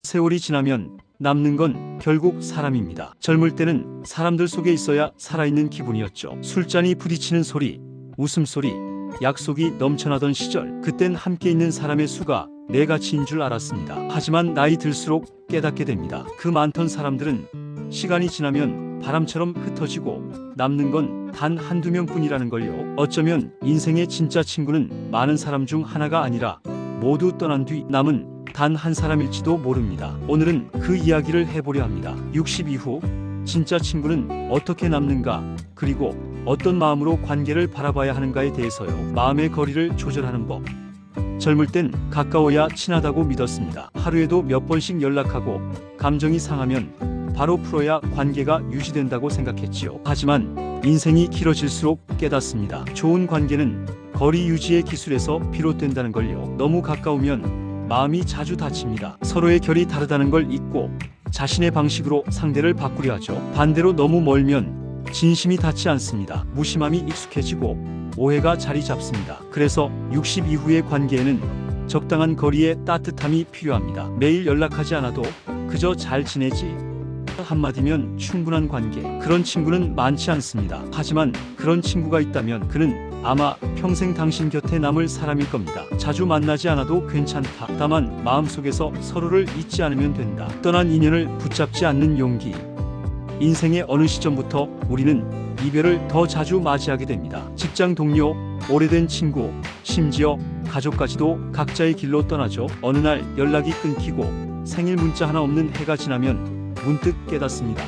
세월이 지나면 남는 건 결국 사람입니다. 젊을 때는 사람들 속에 있어야 살아있는 기분이었죠. 술잔이 부딪히는 소리, 웃음소리, 약속이 넘쳐나던 시절. 그땐 함께 있는 사람의 수가 내 가치인 줄 알았습니다. 하지만 나이 들수록 깨닫게 됩니다. 그 많던 사람들은 시간이 지나면 바람처럼 흩어지고 남는 건 단 한두 명뿐이라는 걸요. 어쩌면 인생의 진짜 친구는 많은 사람 중 하나가 아니라 모두 떠난 뒤 남은 단 한 사람일지도 모릅니다. 오늘은 그 이야기를 해보려 합니다. 60 이후 진짜 친구는 어떻게 남는가, 그리고 어떤 마음으로 관계를 바라봐야 하는가에 대해서요. 마음의 거리를 조절하는 법. 젊을 땐 가까워야 친하다고 믿었습니다. 하루에도 몇 번씩 연락하고 감정이 상하면 바로 풀어야 관계가 유지된다고 생각했지요. 하지만 인생이 길어질수록 깨닫습니다. 좋은 관계는 거리 유지의 기술에서 비롯된다는 걸요. 너무 가까우면 마음이 자주 다칩니다. 서로의 결이 다르다는 걸 잊고 자신의 방식으로 상대를 바꾸려 하죠. 반대로 너무 멀면 진심이 닿지 않습니다. 무심함이 익숙해지고 오해가 자리 잡습니다. 그래서 60 이후의 관계에는 적당한 거리의 따뜻함이 필요합니다. 매일 연락하지 않아도 그저 잘 지내지 한마디면 충분한 관계. 그런 친구는 많지 않습니다. 하지만 그런 친구가 있다면 그는 아마 평생 당신 곁에 남을 사람일 겁니다. 자주 만나지 않아도 괜찮다. 다만 마음속에서 서로를 잊지 않으면 된다. 떠난 인연을 붙잡지 않는 용기. 인생의 어느 시점부터 우리는 이별을 더 자주 맞이하게 됩니다. 직장 동료, 오래된 친구, 심지어 가족까지도 각자의 길로 떠나죠. 어느 날 연락이 끊기고 생일 문자 하나 없는 해가 지나면 문득 깨닫습니다.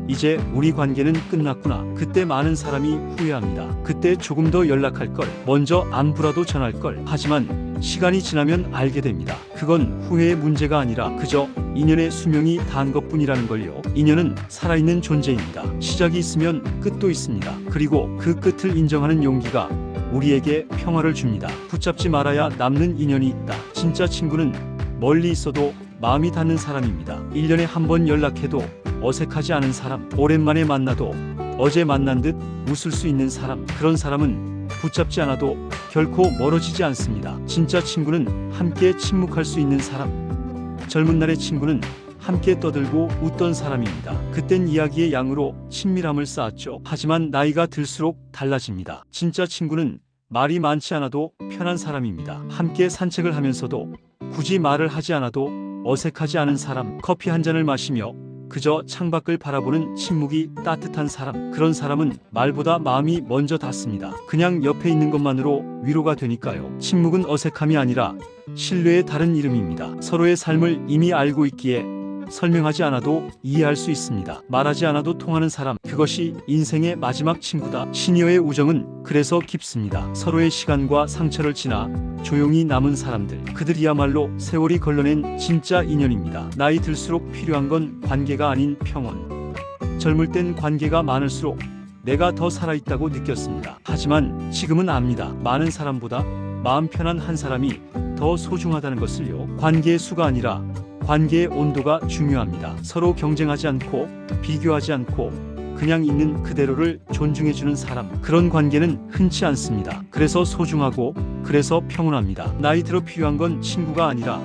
이제 우리 관계는 끝났구나. 그때 많은 사람이 후회합니다. 그때 조금 더 연락할 걸, 먼저 안부라도 전할 걸. 하지만 시간이 지나면 알게 됩니다. 그건 후회의 문제가 아니라 그저 인연의 수명이 다한 것뿐이라는 걸요. 인연은 살아있는 존재입니다. 시작이 있으면 끝도 있습니다. 그리고 그 끝을 인정하는 용기가 우리에게 평화를 줍니다. 붙잡지 말아야 남는 인연이 있다. 진짜 친구는 멀리 있어도 마음이 닿는 사람입니다. 1년에 한 번 연락해도 어색하지 않은 사람, 오랜만에 만나도 어제 만난 듯 웃을 수 있는 사람. 그런 사람은 붙잡지 않아도 결코 멀어지지 않습니다. 진짜 친구는 함께 침묵할 수 있는 사람. 젊은 날의 친구는 함께 떠들고 웃던 사람입니다. 그땐 이야기의 양으로 친밀함을 쌓았죠. 하지만 나이가 들수록 달라집니다. 진짜 친구는 말이 많지 않아도 편한 사람입니다. 함께 산책을 하면서도 굳이 말을 하지 않아도 어색하지 않은 사람. 커피 한 잔을 마시며 그저 창밖을 바라보는 침묵이 따뜻한 사람. 그런 사람은 말보다 마음이 먼저 닿습니다. 그냥 옆에 있는 것만으로 위로가 되니까요. 침묵은 어색함이 아니라 신뢰의 다른 이름입니다. 서로의 삶을 이미 알고 있기에 설명하지 않아도 이해할 수 있습니다. 말하지 않아도 통하는 사람, 그것이 인생의 마지막 친구다. 시니어의 우정은 그래서 깊습니다. 서로의 시간과 상처를 지나 조용히 남은 사람들, 그들이야말로 세월이 걸러낸 진짜 인연입니다. 나이 들수록 필요한 건 관계가 아닌 평온. 젊을 땐 관계가 많을수록 내가 더 살아있다고 느꼈습니다. 하지만 지금은 압니다. 많은 사람보다 마음 편한 한 사람이 더 소중하다는 것을요. 관계의 수가 아니라 관계의 온도가 중요합니다. 서로 경쟁하지 않고 비교하지 않고 그냥 있는 그대로를 존중해주는 사람. 그런 관계는 흔치 않습니다. 그래서 소중하고 그래서 평온합니다. 나이 들어 필요한 건 친구가 아니라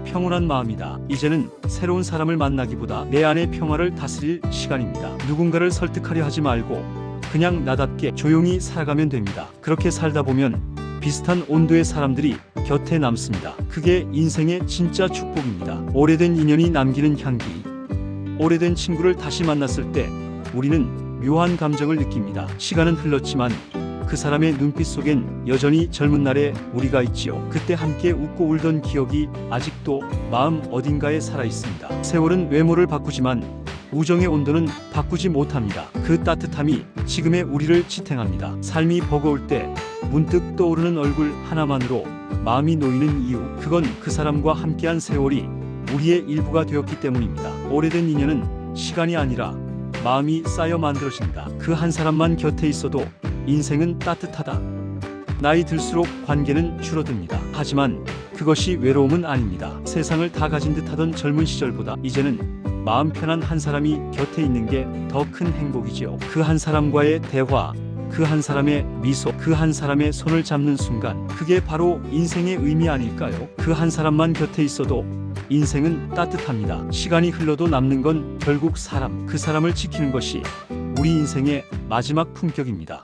평온한 마음이다. 이제는 새로운 사람을 만나기보다 내 안의 평화를 다스릴 시간입니다. 누군가를 설득하려 하지 말고 그냥 나답게 조용히 살아가면 됩니다. 그렇게 살다 보면 비슷한 온도의 사람들이 곁에 남습니다. 그게 인생의 진짜 축복입니다. 오래된 인연이 남기는 향기. 오래된 친구를 다시 만났을 때 우리는 묘한 감정을 느낍니다. 시간은 흘렀지만 그 사람의 눈빛 속엔 여전히 젊은 날의 우리가 있지요. 그때 함께 웃고 울던 기억이 아직도 마음 어딘가에 살아있습니다. 세월은 외모를 바꾸지만 우정의 온도는 바꾸지 못합니다. 그 따뜻함이 지금의 우리를 지탱합니다. 삶이 버거울 때 문득 떠오르는 얼굴 하나만으로 마음이 놓이는 이유, 그건 그 사람과 함께한 세월이 우리의 일부가 되었기 때문입니다. 오래된 인연은 시간이 아니라 마음이 쌓여 만들어진다. 그 한 사람만 곁에 있어도 인생은 따뜻하다. 나이 들수록 관계는 줄어듭니다. 하지만 그것이 외로움은 아닙니다. 세상을 다 가진 듯하던 젊은 시절보다 이제는 마음 편한 한 사람이 곁에 있는 게 더 큰 행복이지요. 그 한 사람과의 대화, 그 한 사람의 미소, 그 한 사람의 손을 잡는 순간, 그게 바로 인생의 의미 아닐까요? 그 한 사람만 곁에 있어도 인생은 따뜻합니다. 시간이 흘러도 남는 건 결국 사람, 그 사람을 지키는 것이 우리 인생의 마지막 품격입니다.